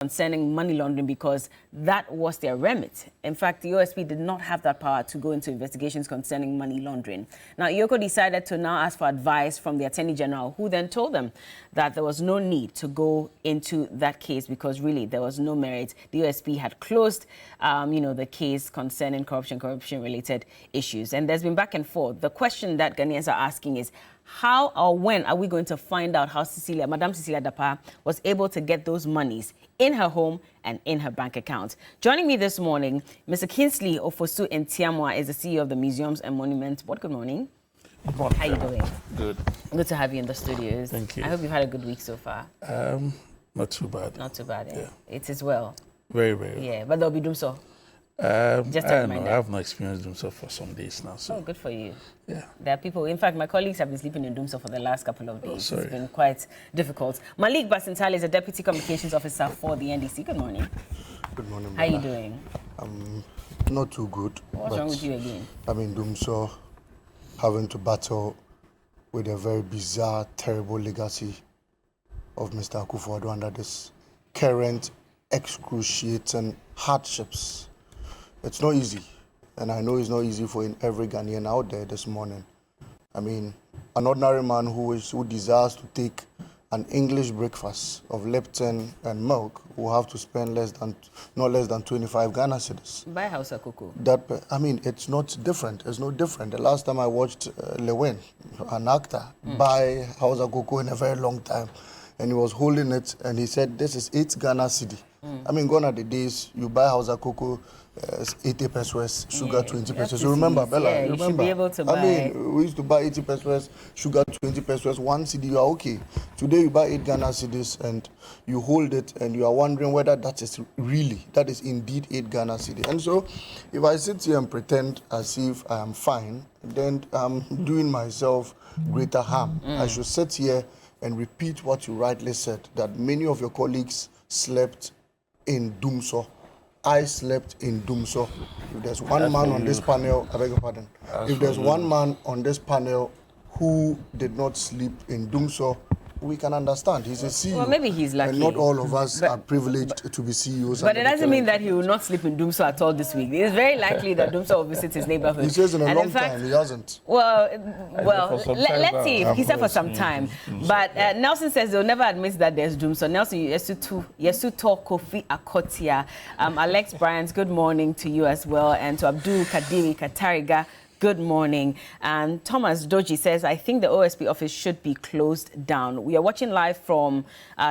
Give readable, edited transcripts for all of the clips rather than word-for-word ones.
concerning money laundering because that was their remit. In fact, the OSP did not have that power to go into investigations concerning money laundering. Now, Iyoko decided to now ask for advice from the Attorney General, who then told them that there was no need to go into that case because really there was no merit. The OSP had closed, the case concerning corruption-related issues. And there's been back and forth. The question that Ghanaians are asking is, how or when are we going to find out how Madam Cecilia Dapa was able to get those monies in her home and in her bank account? Joining me this morning, Mr. Kingsley Ofosu Ntiamwa is the CEO of the Museums and Monuments Board. Good morning. Good morning. How are you doing? Good. Good to have you in the studios. Thank you. I hope you've had a good week so far. Not too bad. Not too bad, Yeah. It is well. Very, very well. Yeah, but there'll be doom so. Just I a don't know. reminder. I have not experienced doom so for some days now. So Oh, good for you. yeah. There are people, in fact, my colleagues have been sleeping in Doomso for the last couple of days. sorry. It's been quite difficult. Malik Basintali is a Deputy Communications Officer for the NDC. Good morning. Good morning. How are you doing? Not too good. What's wrong with you again? I'm in Dumso, having to battle with a very bizarre, terrible legacy of Mr. Akufo-Addo under this current excruciating hardships. It's not easy, and I know it's not easy for every Ghanaian out there this morning. I mean, an ordinary man who desires to take an English breakfast of Lipton and milk will have to spend not less than 25 Ghana cedis. Buy house of cocoa. It's not different. It's no different. The last time I watched Lewin, an actor, buy house of cocoa in a very long time, and he was holding it, and he said, "This is 8 Ghana cedi." I mean, gone are the days you buy house of cocoa, 80 pesos, sugar 20 pesos. You remember, Bella? Yeah, you should be able to buy. I mean, we used to buy 80 pesos, sugar 20 pesos, 1 cedi, you are okay. Today you buy 8 Ghana cedis and you hold it and you are wondering whether that is indeed 8 Ghana cedi. And so, if I sit here and pretend as if I am fine, then I'm doing myself greater harm. I should sit here and repeat what you rightly said, that many of your colleagues slept in Dumso. I slept in Dumso. If there's one man on this panel, I beg your pardon. If there's one man on this panel who did not sleep in Dumso, we can understand. He's a CEO. Well, maybe he's lucky. And not all of us are privileged to be CEOs. But it doesn't mean that he will not sleep in Doomso at all this week. It's very likely that Doomso will visit his neighborhood. He says in a long fact, time, he hasn't. Well, let's see. He said for some time. But Nelson says they'll never admit that there's Doomso. Nelson, Yesuto Kofi Akotia. Alex Bryant, good morning to you as well. And to Abdul Kadiri Katariga, good morning. And Thomas Doji says, I think the OSP office should be closed down. We are watching live from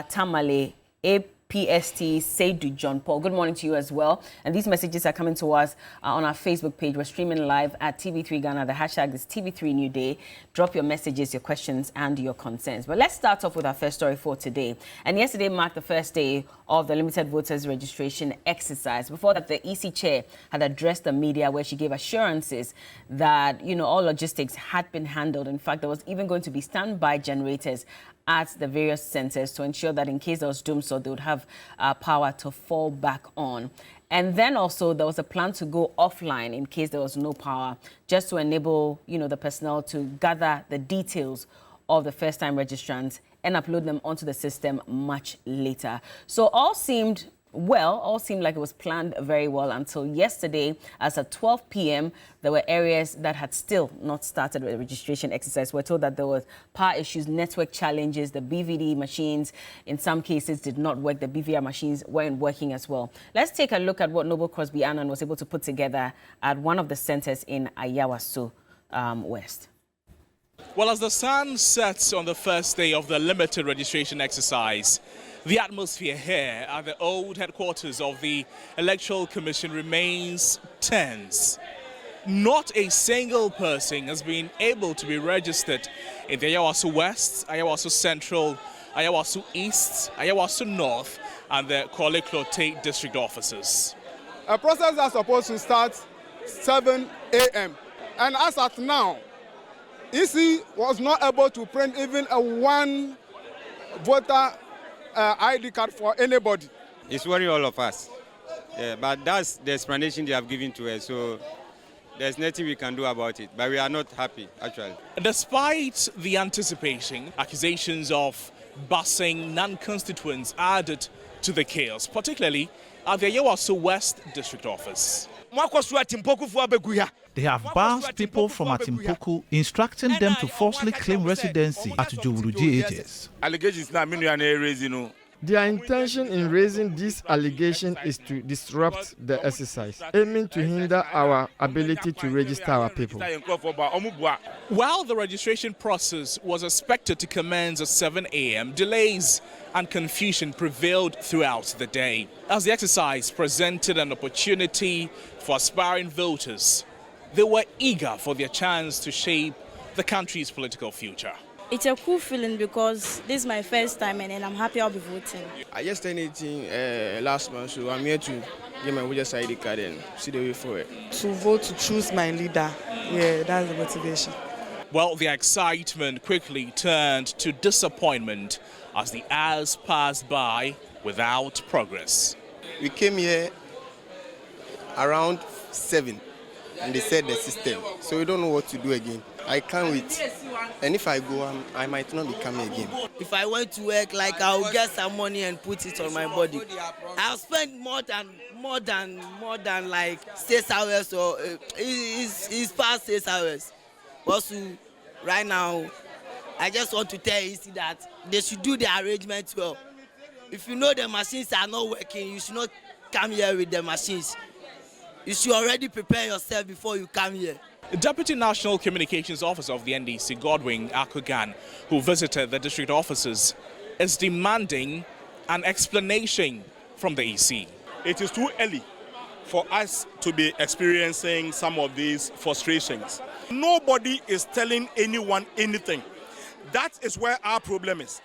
Tamale, APST, Seydu John Paul. Good morning to you as well. And these messages are coming to us on our Facebook page. We're streaming live at TV3 Ghana. The hashtag is TV3 New Day. Drop your messages, your questions, and your concerns. But let's start off with our first story for today. And yesterday marked the first day of the limited voters registration exercise. Before that, the EC chair had addressed the media where she gave assurances that, all logistics had been handled. In fact, there was even going to be standby generators at the various centers to ensure that in case there was doom, so they would have power to fall back on. And then also there was a plan to go offline in case there was no power, just to enable, the personnel to gather the details of the first-time registrants and upload them onto the system much later. So all seemed like it was planned very well until yesterday, as at 12 p.m., there were areas that had still not started with the registration exercise. We're told that there was power issues, network challenges, the BVD machines in some cases did not work, the BVR machines weren't working as well. Let's take a look at what Noble Crosby Annan was able to put together at one of the centers in Ayawaso West. Well, as the sun sets on the first day of the limited registration exercise, the atmosphere here at the old headquarters of the Electoral Commission remains tense. Not a single person has been able to be registered in the Ayawaso West, Ayawaso Central, Ayawaso East, Ayawaso North, and the Korle Klote district offices. A process that's supposed to start 7 a.m. And as at now, EC was not able to print even a one voter ID card for anybody. It's worrying all of us. But that's the explanation they have given to us. So there's nothing we can do about it. But we are not happy, actually. Despite the anticipation, accusations of busing non-constituents added to the chaos, particularly at the Yewaso West District Office. They have bounced people from Atimpoku, instructing them to falsely claim residency at Jowuru GHS. Allegations now mean you are raising. Their intention in raising this allegation is to disrupt the exercise, aiming to hinder our ability to register our people. While the registration process was expected to commence at 7 a.m., delays and confusion prevailed throughout the day, as the exercise presented an opportunity for aspiring voters. They were eager for their chance to shape the country's political future. It's a cool feeling because this is my first time and I'm happy I'll be voting. I just turned 18 last month, so I'm here to get my voter's ID card and see the way forward. To vote to choose my leader, yeah, that's the motivation. Well, the excitement quickly turned to disappointment as the hours passed by without progress. We came here around 7 and they said the system, so we don't know what to do again. I can't wait. And if I go, I might not be coming again. If I went to work, like I'll get some money and put it on my body. I'll spend more than like 6 hours or it's past 6 hours. Also, right now, I just want to tell you that they should do the arrangement well. If you know the machines are not working, you should not come here with the machines. You should already prepare yourself before you come here. Deputy National Communications Officer of the NDC, Godwin Akogan, who visited the district offices, is demanding an explanation from the EC. It is too early for us to be experiencing some of these frustrations. Nobody is telling anyone anything. That is where our problem is.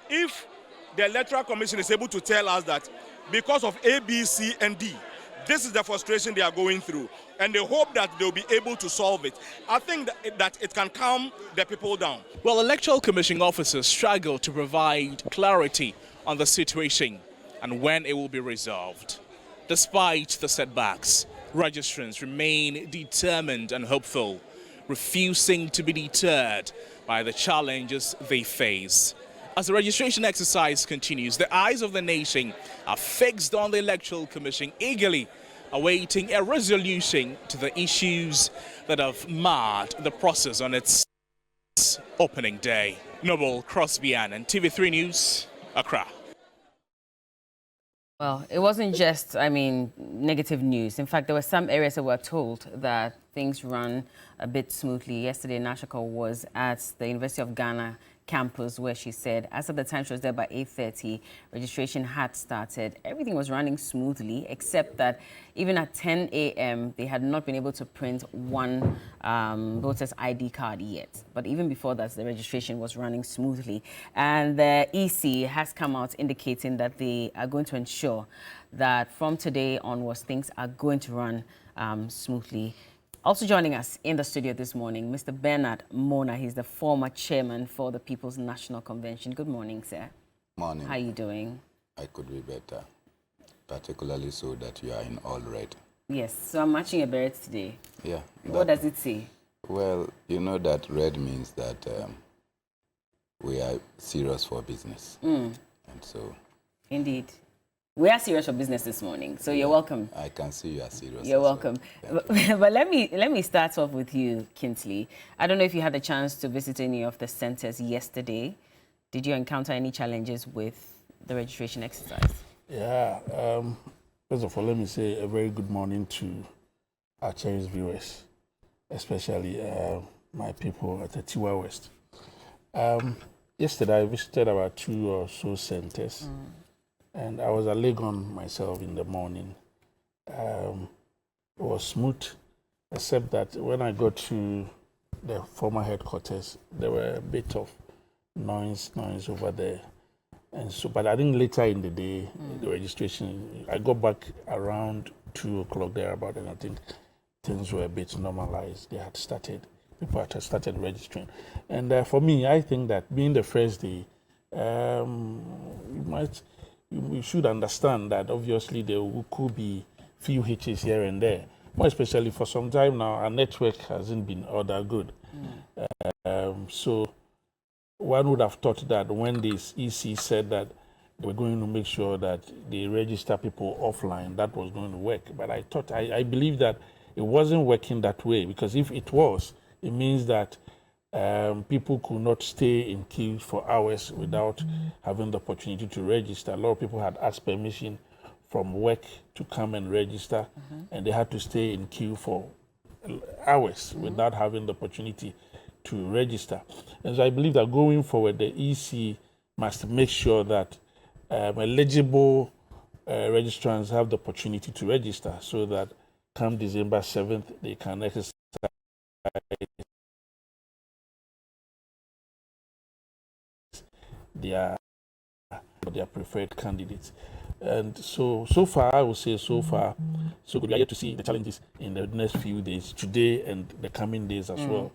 If the Electoral Commission is able to tell us that because of A, B, C, and D, this is the frustration they are going through, and they hope that they'll be able to solve it. I think that it can calm the people down. Well, Electoral Commission officers struggle to provide clarity on the situation and when it will be resolved. Despite the setbacks, registrants remain determined and hopeful, refusing to be deterred by the challenges they face. As the registration exercise continues, the eyes of the nation are fixed on the Electoral Commission, eagerly awaiting a resolution to the issues that have marred the process on its opening day. Noble Crosbyan and TV3 News, Accra. Well, it wasn't just, negative news. In fact, there were some areas that were told that things run a bit smoothly. Yesterday, Nashika was at the University of Ghana campus where she said as of the time she was there by 8:30, registration had started. Everything was running smoothly, except that even at 10 a.m. they had not been able to print one voter's ID card yet. But even before that, the registration was running smoothly. And the EC has come out indicating that they are going to ensure that from today onwards, things are going to run smoothly. Also joining us in the studio this morning, Mr. Bernard Mona. He's the former chairman for the People's National Convention. Good morning, sir. Morning. How are you doing? I could be better, particularly so that you are in all red. Yes, so I'm matching a beret today. Yeah. What does it say? Well, you know that red means that we are serious for business. And so... Indeed. We are serious for business this morning, so you're welcome. I can see you are serious. You're welcome. But let me start off with you, Kingsley. I don't know if you had the chance to visit any of the centers yesterday. Did you encounter any challenges with the registration exercise? Yeah. First of all, let me say a very good morning to our cherished viewers, especially my people at the Tiwa West. Yesterday, I visited about 2 or so centers. And I was at Legon myself in the morning. It was smooth, except that when I got to the former headquarters, there were a bit of noise over there. And so, but I think later in the day, the registration, I got back around 2 o'clock thereabout, and I think things were a bit normalized. People had started registering. And for me, I think that being the first day, we should understand that obviously there could be few hitches here and there. More especially for some time now, our network hasn't been all that good. So one would have thought that when this EC said that they were going to make sure that they register people offline. That was going to work. But I believe that it wasn't working that way, because if it was, it means that people could not stay in queue for hours without having the opportunity to register. A lot of people had asked permission from work to come and register, and they had to stay in queue for hours without having the opportunity to register. And so I believe that going forward, the EC must make sure that eligible registrants have the opportunity to register, so that come December 7th, they can exercise their preferred candidates. And so far, I would say so far, so good. We are yet to see the challenges in the next few days, today and the coming days as well.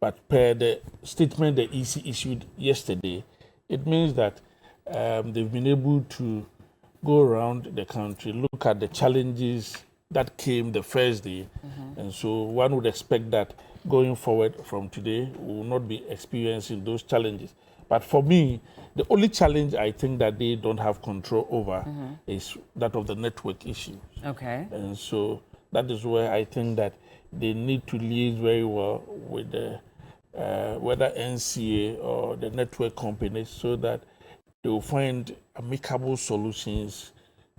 But per the statement the EC issued yesterday, it means that they've been able to go around the country, look at the challenges that came the first day. And so one would expect that going forward from today, we will not be experiencing those challenges. But for me, the only challenge I think that they don't have control over is that of the network issue. Okay. And so that is where I think that they need to liaise very well with the whether NCA or the network companies, so that they will find amicable solutions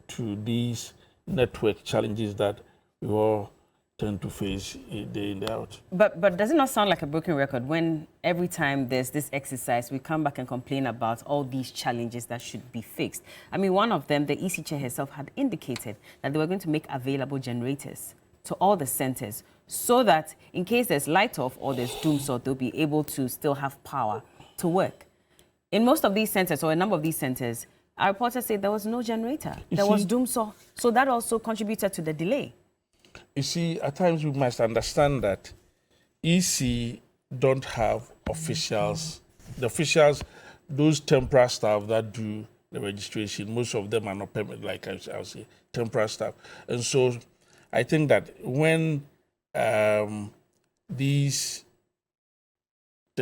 to these network challenges that we all tend to face day in, day out. But does it not sound like a broken record when every time there's this exercise, we come back and complain about all these challenges that should be fixed? I mean, one of them, the EC chair herself had indicated that they were going to make available generators to all the centers, so that in case there's light off or there's doom sort, they'll be able to still have power to work. In most of these centers, or a number of these centers, our reporters say there was no generator. There was doom sort. So that also contributed to the delay. You see, at times we must understand that EC don't have officials. The officials, those temporary staff that do the registration, most of them are not permanent, like I'll say, temporary staff. And so I think that when the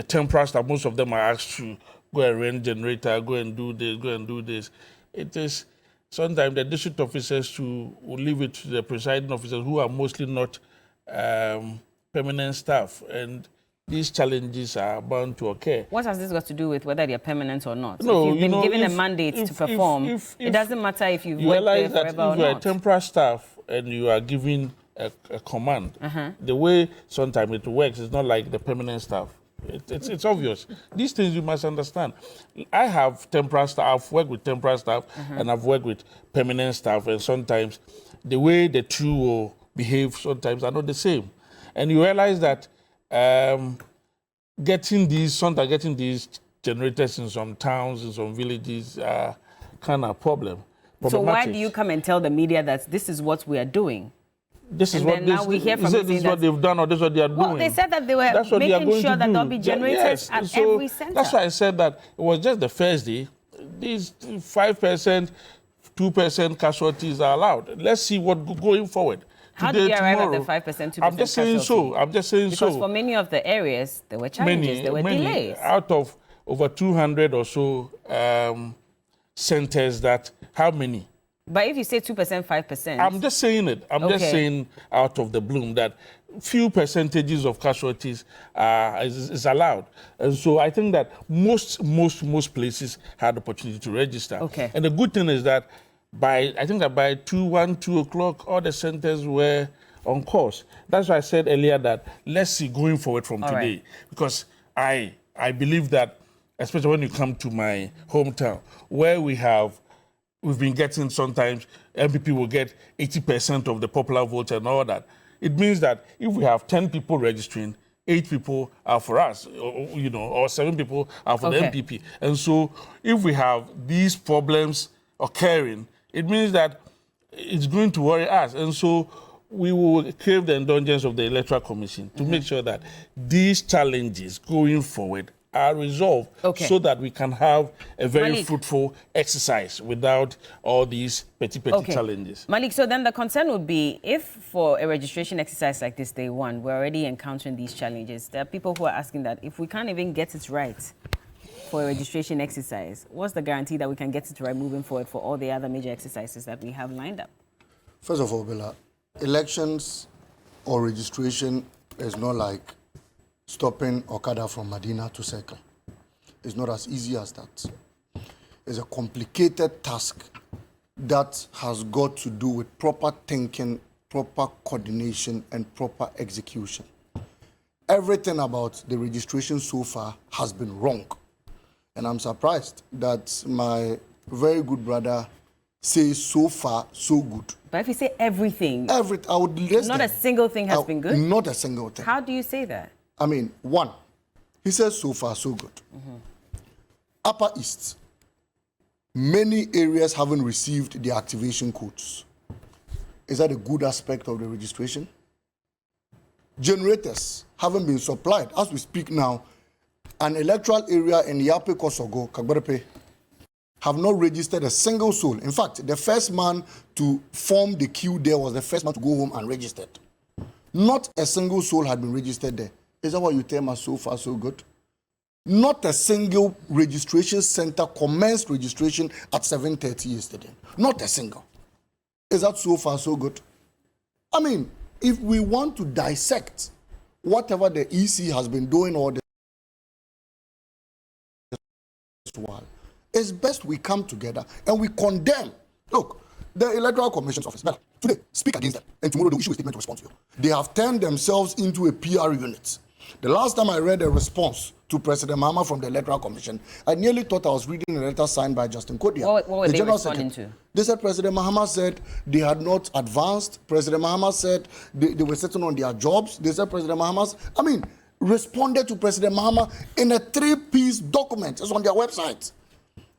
temporary staff, most of them are asked to go and rent generator, go and do this. It is sometimes the district officers will leave it to the presiding officers, who are mostly not permanent staff. And these challenges are bound to occur. What has this got to do with whether they're permanent or not? No, if you've been given a mandate to perform, it doesn't matter if you've worked there forever or not. If you're a temporary staff and you are given a command, the way sometimes it works is not like the permanent staff. It's obvious. These things you must understand. I have temporary staff, I've worked with temporary staff, and I've worked with permanent staff, and sometimes the way the two will behave sometimes are not the same. And you realize that getting these generators in some towns, in some villages, are kind of problematic. So why do you come and tell the media that this is what we are doing? This is what they've done, or this is what they are doing. Well, they said that they were making sure that there'll be generators at every center. That's why I said that it was just the first day. These 5%, 2% casualties are allowed. Let's see what going forward. How did you arrive at the 5%, 2% I'm just saying so. Because for many of the areas, there were challenges, there were delays. Out of over 200 or so centers, how many? But if you say 2%, 5%... I'm just saying it. I'm just saying out of the bloom that few percentages of casualties is allowed. And so I think that most places had opportunity to register. Okay. And the good thing is that by 2 o'clock, all the centers were on course. That's why I said earlier that let's see going forward from today. Right. Because I believe that, especially when you come to my hometown, where we've been getting sometimes, MPP will get 80% of the popular vote and all that. It means that if we have 10 people registering, 8 people are for us, or 7 people are for the MPP. And so if we have these problems occurring, it means that it's going to worry us. And so we will crave the indulgence of the Electoral Commission to make sure that these challenges going forward are resolved, so that we can have a very fruitful exercise without all these petty challenges. Malik, so then the concern would be, if for a registration exercise like this day one, we're already encountering these challenges, there are people who are asking that if we can't even get it right, for a registration exercise, what's the guarantee that we can get it right moving forward for all the other major exercises that we have lined up? First of all, Bella, elections or registration is not like stopping Okada from Medina to Circle. It's not as easy as that. It's a complicated task that has got to do with proper thinking, proper coordination, and proper execution. Everything about the registration so far has been wrong. And I'm surprised that my very good brother says so far, so good. But if you say everything, I would list not them. a single thing has been good? Not a single thing. How do you say that? I mean, one, he says so far, so good. Upper East, many areas haven't received the activation codes. Is that a good aspect of the registration? Generators haven't been supplied. As we speak now, an electoral area in Yape Kosogo, Kagberepe, have not registered a single soul. In fact, the first man to form the queue there was the first man to go home and register. Not a single soul had been registered there. Is that what you tell me so far, so good? Not a single registration center commenced registration at 7:30 yesterday. Not a single. Is that so far, so good? I mean, if we want to dissect whatever the EC has been doing all this while, it's best we come together and we condemn. Look, the Electoral Commission's office, today, speak against them, and tomorrow they'll issue a statement to respond to you. They have turned themselves into a PR unit. The last time I read a response to President Mahama from the Electoral Commission, I nearly thought I was reading a letter signed by Justin Kodia. What were they responding to? They said President Mahama said they had not advanced. President Mahama said they were sitting on their jobs. They said President Mahama, responded to President Mahama in a 3-piece document. It's on their website.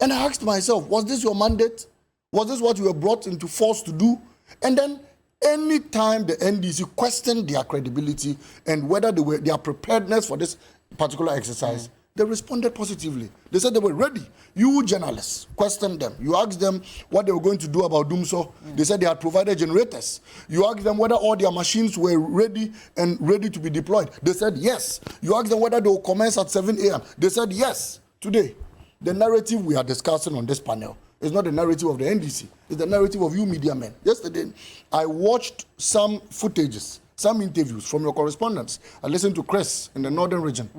And I asked myself, was this your mandate? Was this what you were brought into force to do? And then anytime the NDC questioned their credibility and whether their preparedness for this particular exercise, they responded positively. They said they were ready. You journalists questioned them. You asked them what they were going to do about Dumso. They said they had provided generators. You asked them whether all their machines were ready and ready to be deployed. They said yes. You asked them whether they will commence at 7 a.m. They said yes. Today, the narrative we are discussing on this panel is not the narrative of the NDC. It's the narrative of you media men. Yesterday, I watched some footages, some interviews from your correspondents. I listened to Chris in the northern region.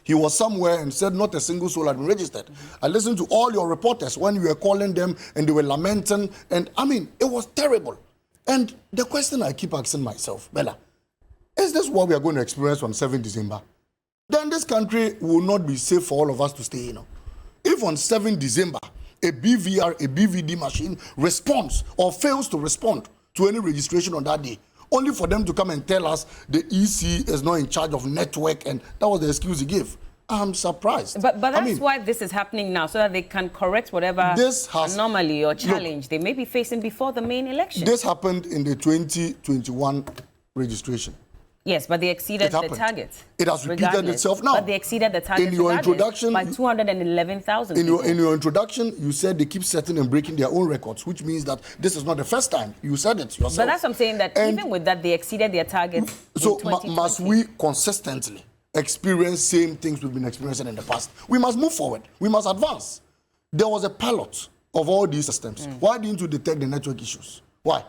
He was somewhere and said not a single soul had been registered. I listened to all your reporters when you were calling them and they were lamenting. And I mean, it was terrible. And the question I keep asking myself, Bella, is this what we are going to experience on 7 December? Then this country will not be safe for all of us to stay, If on 7 December, a BVR, a BVD machine responds or fails to respond to any registration on that day, only for them to come and tell us the EC is not in charge of network, and that was the excuse he gave. I'm surprised. But that's why this is happening now, so that they can correct whatever anomaly or challenge they may be facing before the main election. This happened in the 2021 registration. Yes, but they exceeded the target. It has repeated itself now. But they exceeded the target in your introduction by 211,000 in your introduction, you said they keep setting and breaking their own records, which means that this is not the first time. You said it yourself. But that's what I'm saying, that even with that, they exceeded their target. So must we consistently experience same things we've been experiencing in the past? We must move forward. We must advance. There was a pilot of all these systems. Why didn't you detect the network issues? Why?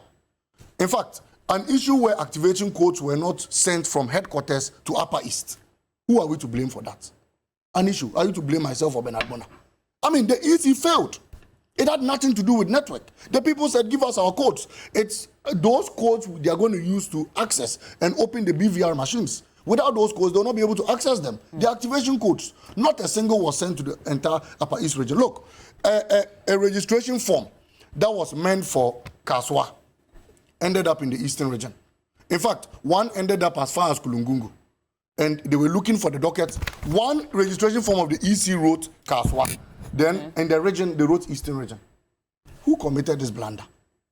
In fact, an issue where activation codes were not sent from headquarters to Upper East. Who are we to blame for that? An issue. Are you to blame myself or Bernard Bona? I mean, the EC failed. It had nothing to do with network. The people said, give us our codes. It's those codes they are going to use to access and open the BVR machines. Without those codes, they'll not be able to access them. The activation codes, not a single was sent to the entire Upper East region. Look, a registration form that was meant for Kaswa ended up in the eastern region. In fact, one ended up as far as Kulungungu. And they were looking for the dockets. One registration form of the EC wrote Kaswa. Then in the region, they wrote eastern region. Who committed this blunder?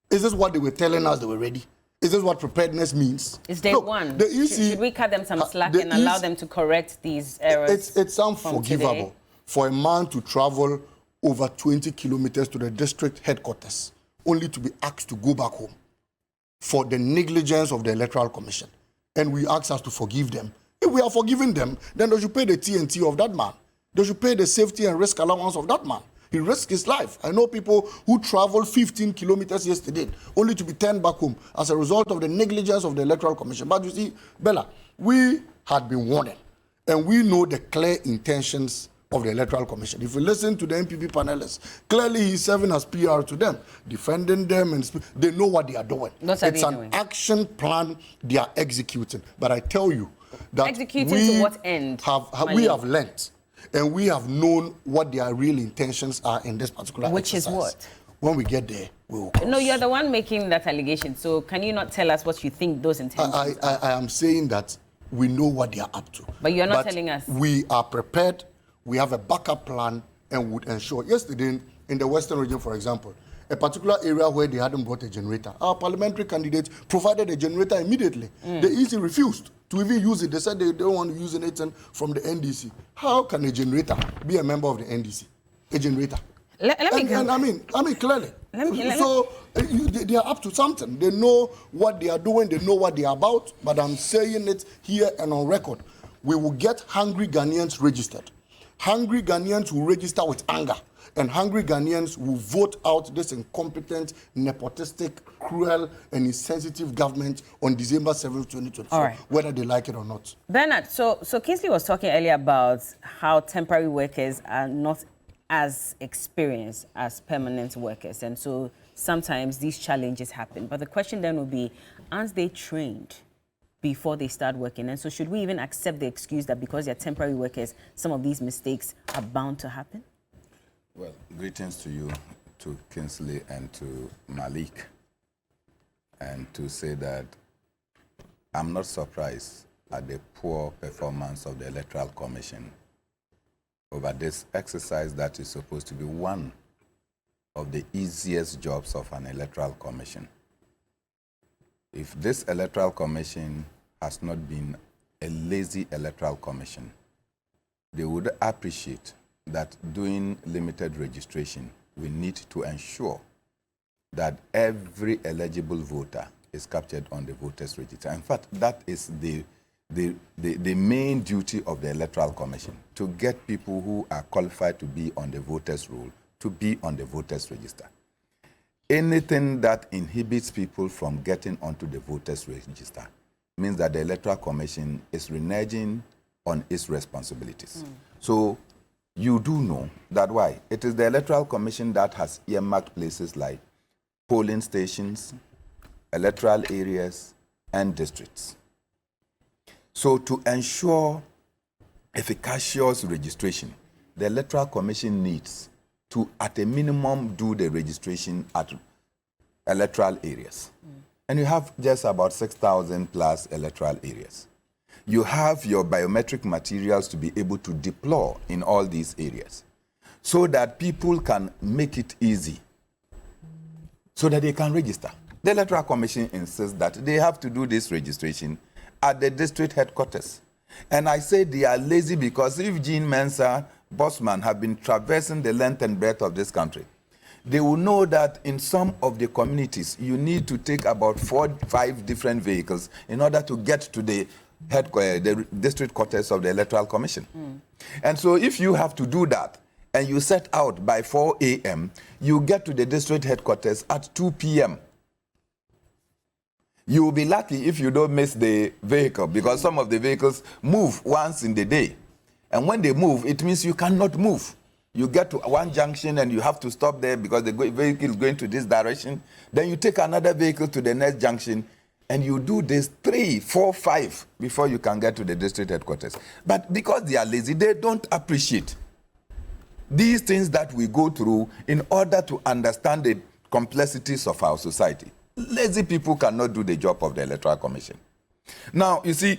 Is this what they were telling us they were ready? Is this what preparedness means? It's day one. The EC, should we cut them some slack and allow them to correct these errors? It's unforgivable for a man to travel over 20 kilometers to the district headquarters only to be asked to go back home for the negligence of the Electoral Commission. And we ask us to forgive them. If we are forgiving them, then they should pay the TNT of that man. They should pay the safety and risk allowance of that man. He risked his life. I know people who traveled 15 kilometers yesterday only to be turned back home as a result of the negligence of the Electoral Commission. But you see, Bella, we had been warning, and we know the clear intentions of the Electoral Commission. If you listen to the MPP panelists, clearly he's serving as PR to them, defending them, and they know what they are doing. It's an action plan they are executing. But I tell you that executing to what end? We have learnt, and we have known what their real intentions are in this particular Which exercise. is what? When we get there, we will. No, you're the one making that allegation. So can you not tell us what you think those intentions are? I am saying that we know what they are up to. But you're not telling us. We are prepared. We have a backup plan and would ensure. Yesterday, in the Western region, for example, a particular area where they hadn't brought a generator, our parliamentary candidates provided a generator immediately. The EC refused to even use it. They said they don't want to use anything from the NDC. How can a generator be a member of the NDC? A generator. Let me and I mean clearly. They are up to something. They know what they are doing. They know what they are about. But I'm saying it here and on record. We will get hungry Ghanaians registered. Hungry Ghanaians will register with anger, and hungry Ghanaians will vote out this incompetent, nepotistic, cruel, and insensitive government on December 7th, 2024, whether they like it or not. Bernard, so Kingsley was talking earlier about how temporary workers are not as experienced as permanent workers, and so sometimes these challenges happen. But the question then will be, aren't they trained before they start working? And so should we even accept the excuse that because they're temporary workers, some of these mistakes are bound to happen? Well, greetings to you, to Kingsley and to Malik, and to say that I'm not surprised at the poor performance of the Electoral Commission over this exercise that is supposed to be one of the easiest jobs of an Electoral Commission. If this Electoral Commission has not been a lazy Electoral Commission, they would appreciate that doing limited registration, we need to ensure that every eligible voter is captured on the voters register. In fact, that is the main duty of the Electoral Commission, to get people who are qualified to be on the voters roll to be on the voters register. Anything that inhibits people from getting onto the voters register means that the Electoral Commission is reneging on its responsibilities. So you do know that why? It is the Electoral Commission that has earmarked places like polling stations, electoral areas, and districts. So to ensure efficacious registration, the Electoral Commission needs to, at a minimum, do the registration at electoral areas. And you have just about 6,000 plus electoral areas. You have your biometric materials to be able to deploy in all these areas so that people can make it easy, so that they can register. The Electoral Commission insists that they have to do this registration at the district headquarters. And I say they are lazy because if Jean Mensa, Bosman, have been traversing the length and breadth of this country, they will know that in some of the communities, you need to take about 4 or 5 different vehicles in order to get to the district quarters of the Electoral Commission. And so if you have to do that, and you set out by 4 a.m., you get to the district headquarters at 2 p.m. You will be lucky if you don't miss the vehicle, because some of the vehicles move once in the day. And when they move, it means you cannot move. You get to one junction and you have to stop there because the vehicle is going to this direction. Then you take another vehicle to the next junction, and you do this 3, 4, 5 before you can get to the district headquarters. But because they are lazy, they don't appreciate these things that we go through in order to understand the complexities of our society. Lazy people cannot do the job of the Electoral Commission. Now, you see,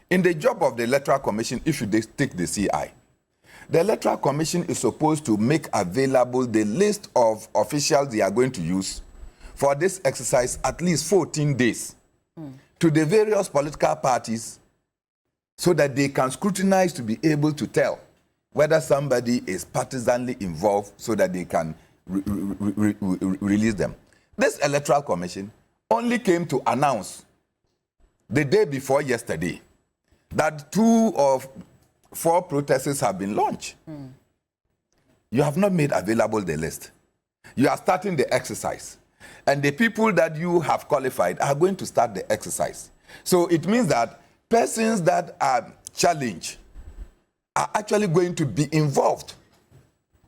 in the job of the Electoral Commission, if you take the CI, the Electoral Commission is supposed to make available the list of officials they are going to use for this exercise at least 14 days to the various political parties so that they can scrutinize to be able to tell whether somebody is partisanly involved so that they can release them. This Electoral Commission only came to announce the day before yesterday that 2 of 4 protests have been launched. You have not made available the list. You are starting the exercise. And the people that you have qualified are going to start the exercise. So it means that persons that are challenged are actually going to be involved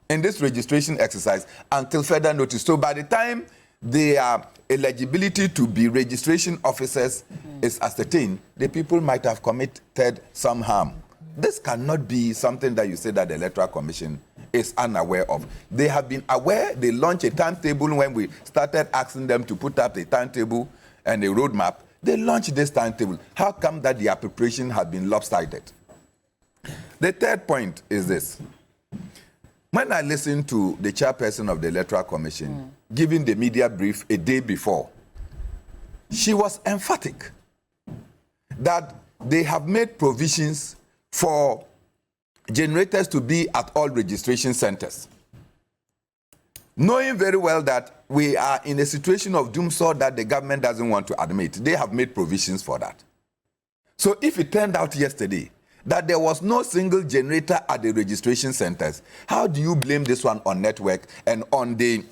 in this registration exercise until further notice. So by the time their eligibility to be registration officers is ascertained, the people might have committed some harm. This cannot be something that you say that the Electoral Commission is unaware of. They have been aware. They launched a timetable when we started asking them to put up a timetable and a roadmap. They launched this timetable. How come that their preparation has been lopsided? The third point is this. When I listened to the chairperson of the Electoral Commission giving the media brief a day before, she was emphatic that they have made provisions for generators to be at all registration centers, knowing very well that we are in a situation of doomsday that the government doesn't want to admit. They have made provisions for that. So if it turned out yesterday that there was no single generator at the registration centers, how do you blame this one on network and on the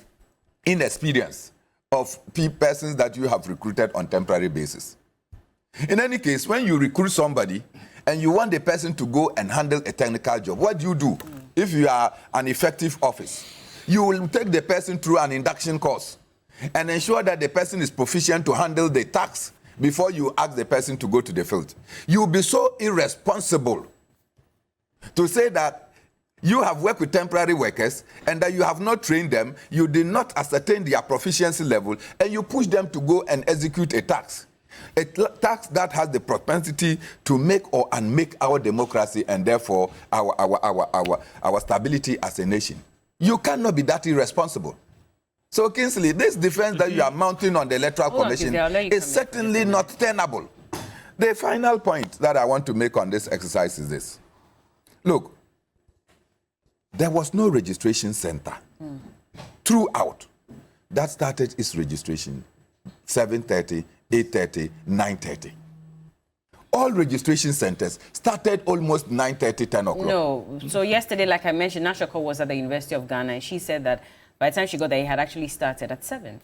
inexperience of persons that you have recruited on temporary basis? In any case, when you recruit somebody and you want the person to go and handle a technical job, what do? If you are an effective office, you will take the person through an induction course and ensure that the person is proficient to handle the task before you ask the person to go to the field. You will be so irresponsible to say that you have worked with temporary workers and that you have not trained them, you did not ascertain their proficiency level, and you push them to go and execute a task. A tax that has the propensity to make or unmake our democracy and therefore our stability as a nation. You cannot be that irresponsible. So, Kingsley, this defense that you are mounting on the Electoral Commission is certainly not tenable. The final point that I want to make on this exercise is this. Look, there was no registration center throughout that started its registration 7:30, 8:30, 9:30. All registration centers started almost 9:30, 10 o'clock. No. So yesterday, like I mentioned, Nashoko was at the University of Ghana, and she said that by the time she got there, it had actually started at 7.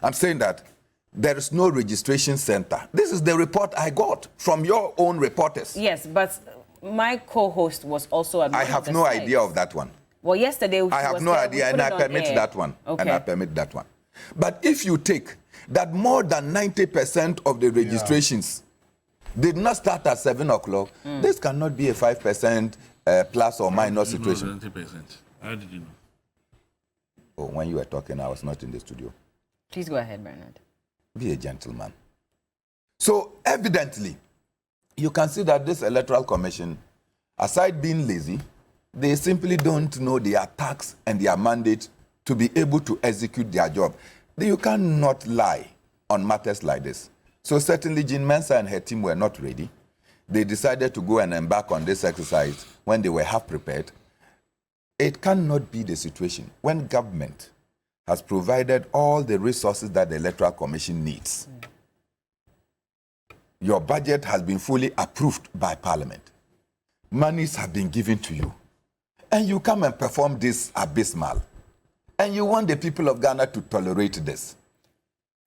I'm saying that there is no registration center. This is the report I got from your own reporters. Yes, but my co-host was also at I have no idea of that one. Well, yesterday I have no idea, and I permit that one. Okay. And I permit that one. But if you take that more than 90% of the registrations did not start at 7 o'clock, this cannot be a 5% plus or minus situation. 90%. How did you know? Oh, when you were talking, I was not in the studio. Please go ahead, Bernard. Be a gentleman. So evidently, you can see that this Electoral Commission, aside being lazy, they simply don't know their task and their mandate to be able to execute their job. You cannot lie on matters like this. So certainly Jean Mensah and her team were not ready. They decided to go and embark on this exercise when they were half prepared. It cannot be the situation when government has provided all the resources that the Electoral Commission needs. Your budget has been fully approved by Parliament. Monies have been given to you. And you come and perform this abysmal. And you want the people of Ghana to tolerate this.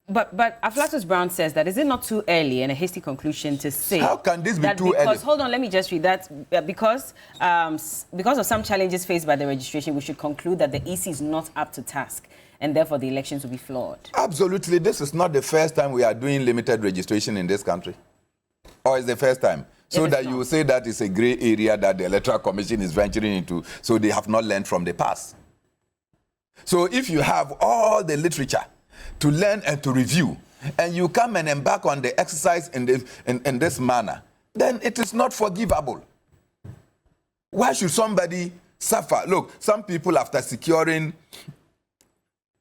But Afflatus Brown says that is it not too early and a hasty conclusion to say? How can this be too early? Because, hold on, let me just read that. Because of some challenges faced by the registration, we should conclude that the EC is not up to task, and therefore the elections will be flawed. Absolutely. This is not the first time we are doing limited registration in this country. Or it's the first time. So that you will say that it's a grey area that the Electoral Commission is venturing into, so they have not learned from the past. So if you have all the literature to learn and to review, and you come and embark on the exercise in this manner, then it is not forgivable. Why should somebody suffer? Look, some people, after securing,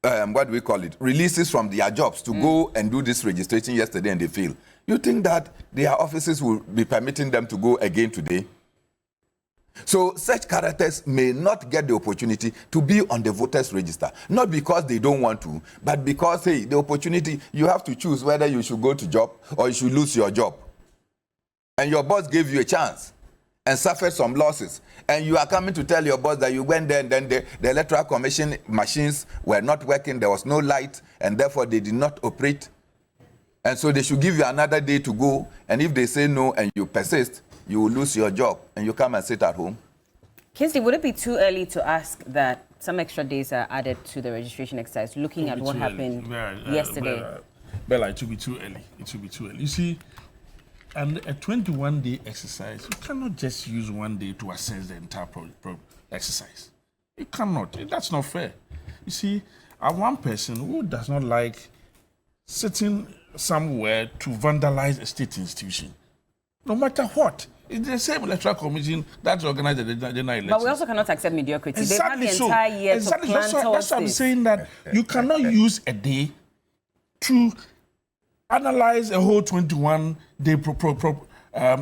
releases from their jobs to go and do this registration yesterday and they fail. You think that their offices will be permitting them to go again today? So such characters may not get the opportunity to be on the voters register, not because they don't want to, but because, hey, the opportunity, you have to choose whether you should go to job or you should lose your job. And your boss gave you a chance. and suffered some losses, and you are coming to tell your boss that you went there and then the Electoral Commission machines were not working, there was no light, and therefore they did not operate, and so they should give you another day to go, and if they say no and you persist, you will lose your job and you come and sit at home. Kingsley, would it be too early to ask that some extra days are added to the registration exercise, looking at what happened yesterday? Bella, it will be too early. It will be too early. You see, and a 21-day exercise, you cannot just use one day to assess the entire exercise. You cannot. That's not fair. You see, one person who does not like sitting somewhere to vandalize a state institution, no matter what. It's the same Electoral Commission that's organized the general election. But we also cannot accept mediocrity. Exactly. They've had the entire year to plan that's what I'm saying, that you cannot use a day to analyze a whole 21-day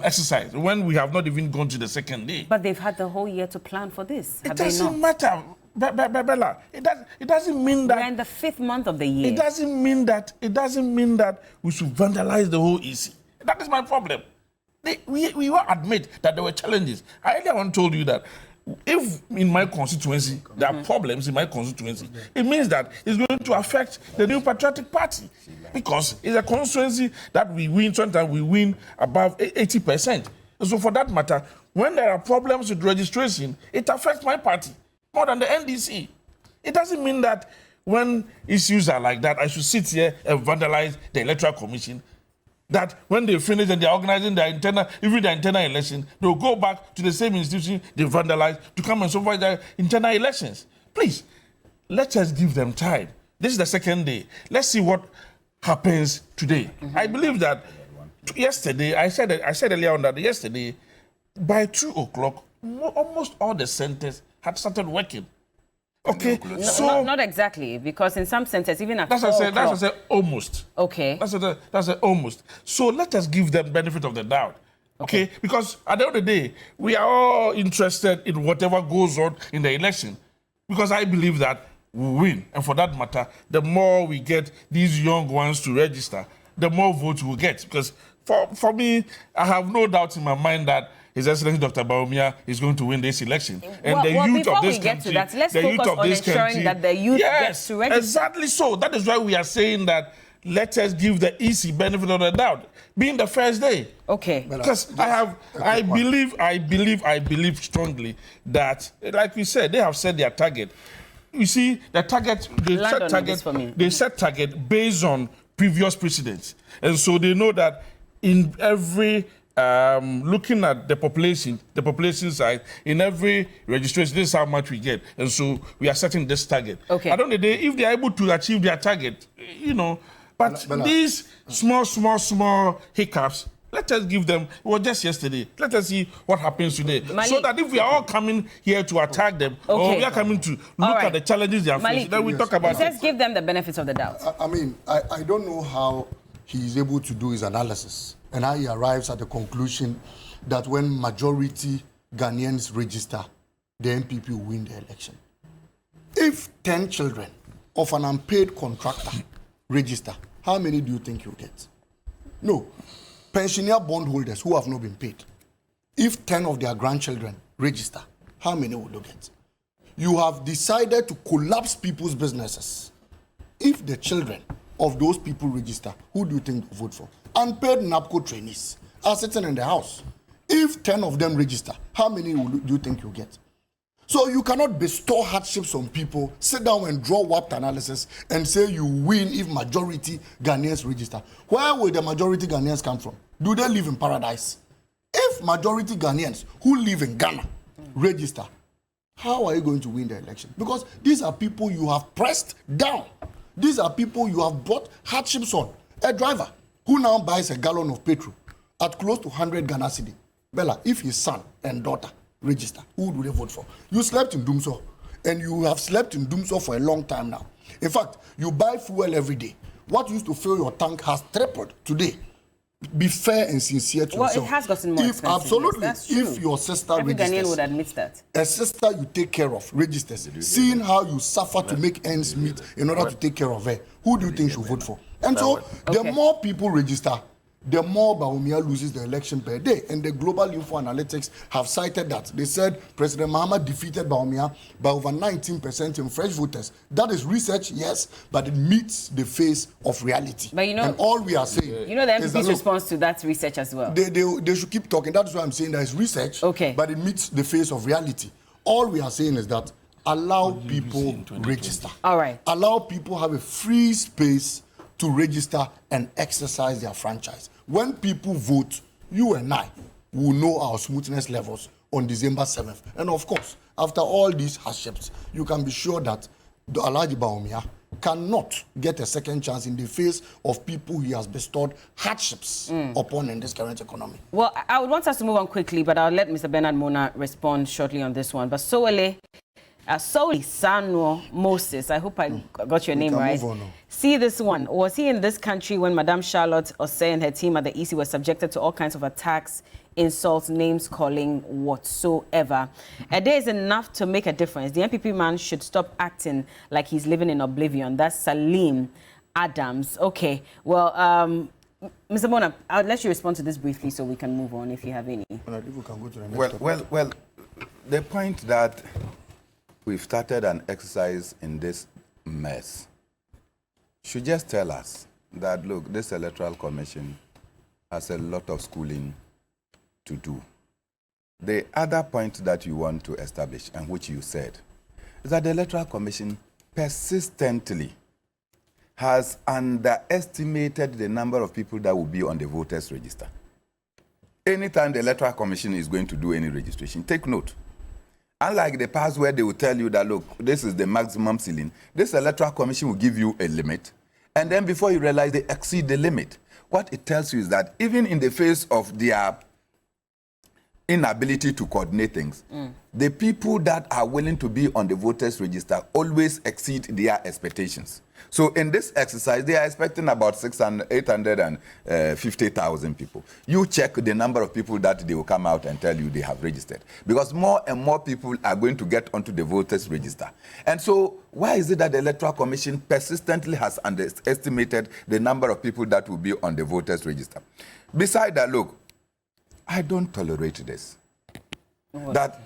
exercise when we have not even gone to the second day. But they've had the whole year to plan for this. It doesn't matter, Bella. It doesn't mean that we're in the 5th month of the year. It doesn't mean that we should vandalize the whole EC. That is my problem. We all admit that there were challenges. I earlier told you that if in my constituency there are problems in my constituency, it means that it's going to affect the New Patriotic Party, because it's a constituency that we win, sometimes we win above 80%. And so for that matter, when there are problems with registration, it affects my party more than the NDC. It doesn't mean that when issues are like that, I should sit here and vandalize the Electoral Commission. That when they finish and they're organizing their internal election, they'll go back to the same institution they vandalized to come and supervise their internal elections. Please, let us give them time. This is the second day. Let's see what happens today. I believe that yesterday, I said earlier on that yesterday, by 2 o'clock, almost all the centers had started working. Okay, so not exactly, because in some centers, even at 4 o'clock. That's what I said, almost. Okay. That's almost. So let us give them benefit of the doubt. Okay? Because at the end of the day, we are all interested in whatever goes on in the election. Because I believe that we win. And for that matter, the more we get these young ones to register, the more votes we'll get. Because for me, I have no doubt in my mind that His Excellency Dr. Bawumia is going to win this election. And the youth of this country, let's focus on ensuring that the youth gets to register. Exactly so. That is why we are saying that let us give the EC benefit of the doubt, being the first day. Okay. Because I believe strongly that, like we said, they have set their target. You see, the target, they set target based on previous precedents. And so they know that in every looking at the population size, in every registration, this is how much we get. And so we are setting this target. Okay. I don't know if they are able to achieve their target, but these small hiccups, let us give them, well, just yesterday, let us see what happens today. Malik, so that if we are all coming here to attack them, or we are coming to look at the challenges they are facing, then we talk about it. Let's give them the benefits of the doubt. I don't know how he is able to do his analysis and how he arrives at the conclusion that when majority Ghanaians register, the MPP will win the election. If 10 children of an unpaid contractor register, how many do you think you'll get? No. Pensioner bondholders who have not been paid, if 10 of their grandchildren register, how many will you get? You have decided to collapse people's businesses. If the children of those people register, who do you think to vote for? Unpaid NAPCO trainees are sitting in the house. If 10 of them register, how many do you think you'll get? So you cannot bestow hardships on people, sit down and draw warped analysis and say you win if majority Ghanaians register. Where will the majority Ghanaians come from? Do they live in paradise? If majority Ghanaians who live in Ghana register, how are you going to win the election? Because these are people you have pressed down. These are people you have brought hardships on. A driver who now buys a gallon of petrol at close to 100 Ghana cedi. Bella, if his son and daughter register, who do they vote for? You slept in Dumso, and you have slept in Dumso for a long time now. In fact, you buy fuel every day. What used to fill your tank has tripled today. Be fair and sincere to yourself. Well, it has gotten more expensive. Absolutely. Yes, that's true. If your sister Every registers, Ghanaian would admit that. a sister you take care of registers, seeing how you suffer to make ends meet in order to take care of her, who do you think should vote for? And so, the more people register, the more Bawumia loses the election per day. And the Global Info Analytics have cited that. They said President Mahama defeated Bawumia by over 19% in fresh voters. That is research, yes, but it meets the face of reality. But you know, and all we are saying, you know, the MPP's response to that research as well. They should keep talking. That's why I'm saying that it's research, okay, but it meets the face of reality. All we are saying is that allow people register. All right. Allow people have a free space to register and exercise their franchise. When people vote, you and I will know our smoothness levels on December 7th. And of course, after all these hardships, you can be sure that the Alhaji Bawumia cannot get a second chance in the face of people he has bestowed hardships upon in this current economy. Well, I would want us to move on quickly, but I'll let Mr. Bernard Mona respond shortly on this one. But Sowele Sanuo Moses, I hope I got your name right. See this one. Was he in this country when Madame Charlotte Osei and her team at the EC were subjected to all kinds of attacks, insults, names calling, whatsoever? A day is enough to make a difference. The MPP man should stop acting like he's living in oblivion. That's Salim Adams. Okay, well, Mr. Mona, I'll let you respond to this briefly so we can move on if you have any. Well, the point that we've started an exercise in this mess should just tell us that, look, this Electoral Commission has a lot of schooling to do. The other point that you want to establish, and which you said, is that the Electoral Commission persistently has underestimated the number of people that will be on the voters' register. Anytime the Electoral Commission is going to do any registration, take note. Unlike the past where they will tell you that, look, this is the maximum ceiling, this Electoral Commission will give you a limit, and then before you realize they exceed the limit. What it tells you is that even in the face of their inability to coordinate things, the people that are willing to be on the voters' register always exceed their expectations. So in this exercise, they are expecting about 850,000 people. You check the number of people that they will come out and tell you they have registered. Because more and more people are going to get onto the voters' register. And so why is it that the Electoral Commission persistently has underestimated the number of people that will be on the voters' register? Besides that, look, I don't tolerate this. That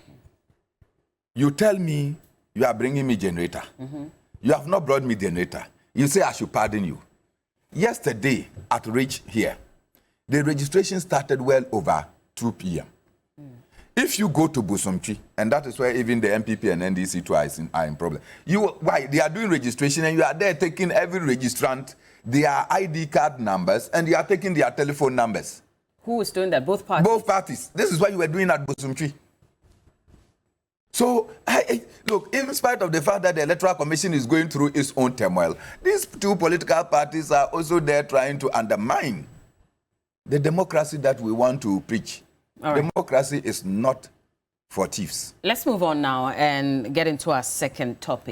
you tell me you are bringing me generator. You have not brought me generator. You say I should pardon you. Yesterday at Reach here, the registration started well over 2 p.m. If you go to Busumchi, and that is where even the MPP and NDC too are in problem. Why? They are doing registration and you are there taking every registrant, their ID card numbers, and you are taking their telephone numbers. Who is doing that? Both parties? Both parties. This is what you were doing at Busumchi. So, look, in spite of the fact that the Electoral Commission is going through its own turmoil, these two political parties are also there trying to undermine the democracy that we want to preach. Democracy is not for thieves. Let's move on now and get into our second topic.